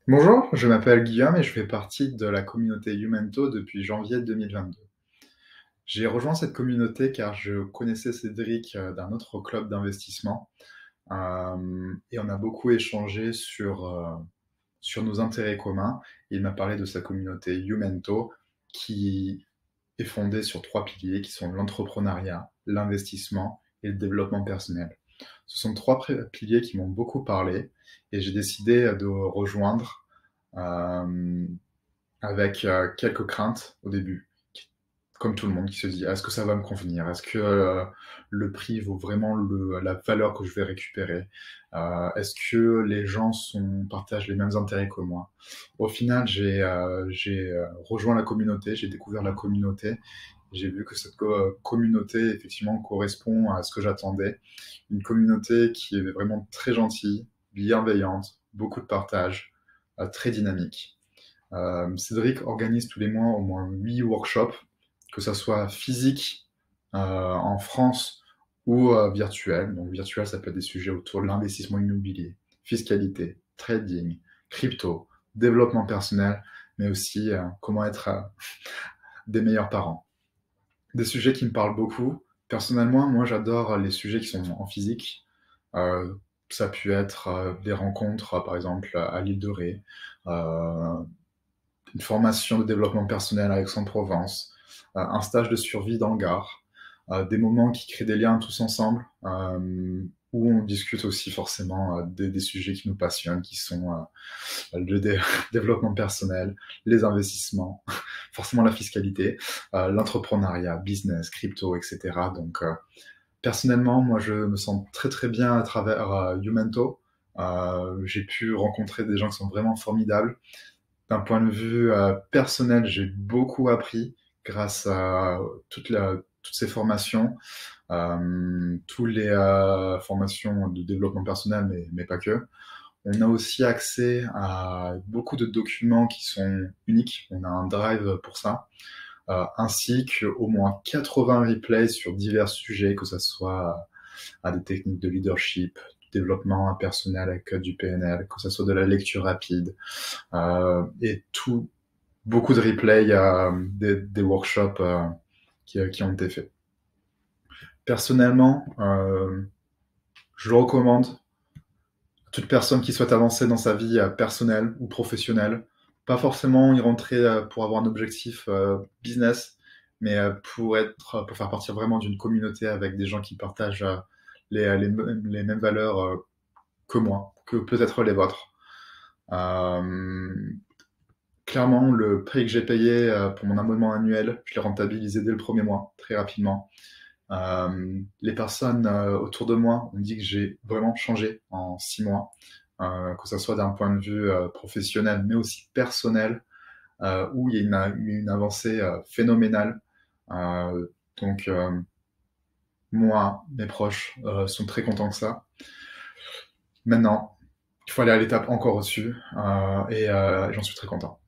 Bonjour, je m'appelle Guillaume et je fais partie de la communauté Youmento depuis janvier 2022. J'ai rejoint cette communauté car je connaissais Cédric d'un autre club d'investissement et on a beaucoup échangé sur nos intérêts communs. Il m'a parlé de sa communauté Youmento qui est fondée sur trois piliers qui sont l'entrepreneuriat, l'investissement et le développement personnel. Ce sont trois piliers qui m'ont beaucoup parlé et j'ai décidé de rejoindre euh, avec quelques craintes au début, comme tout le monde qui se dit est-ce que ça va me convenir? Est-ce que le prix vaut vraiment la valeur que je vais récupérer? Est-ce que les gens partagent les mêmes intérêts que moi? Au final, j'ai rejoint la communauté, j'ai découvert la communauté. J'ai vu que cette communauté, effectivement, correspond à ce que j'attendais. Une communauté qui est vraiment très gentille, bienveillante, beaucoup de partage, très dynamique. Cédric organise tous les mois au moins 8 workshops, que ça soit physique en France ou virtuel. Donc virtuel, ça peut être des sujets autour de l'investissement immobilier, fiscalité, trading, crypto, développement personnel, mais aussi comment être des meilleurs parents. Des sujets qui me parlent beaucoup. Personnellement, moi j'adore les sujets qui sont en physique. Euh, Ça a pu être des rencontres, par exemple, à l'île de Ré, euh, une formation de développement personnel à Aix-en-Provence, un stage de survie dans le Gard, des moments qui créent des liens tous ensemble, où on discute aussi forcément des sujets qui nous passionnent, qui sont le développement personnel, les investissements, forcément la fiscalité, l'entrepreneuriat, business, crypto, etc. Donc, personnellement, moi, je me sens très très bien à travers Youmento. J'ai pu rencontrer des gens qui sont vraiment formidables. D'un point de vue personnel, j'ai beaucoup appris grâce à toutes ces formations, toutes les formations de développement personnel, mais pas que. On a aussi accès à beaucoup de documents qui sont uniques. On a un drive pour ça, ainsi qu'au moins 80 replays sur divers sujets, que ce soit à des techniques de leadership, du développement personnel avec du PNL, que ce soit de la lecture rapide, et tout, beaucoup de replays, des workshops qui ont été faits. Personnellement, je le recommande à toute personne qui souhaite avancer dans sa vie personnelle ou professionnelle. Pas forcément y rentrer pour avoir un objectif business, mais pour faire partie vraiment d'une communauté avec des gens qui partagent les mêmes valeurs que moi, que peut-être les vôtres. Euh, Clairement, le prix que j'ai payé pour mon abonnement annuel, je l'ai rentabilisé dès le premier mois, très rapidement. Les personnes autour de moi ont dit que j'ai vraiment changé en 6 mois, que ce soit d'un point de vue professionnel, mais aussi personnel, où il y a une avancée phénoménale. Euh, donc, moi, mes proches sont très contents que ça. Maintenant, il faut aller à l'étape encore au-dessus, et j'en suis très content.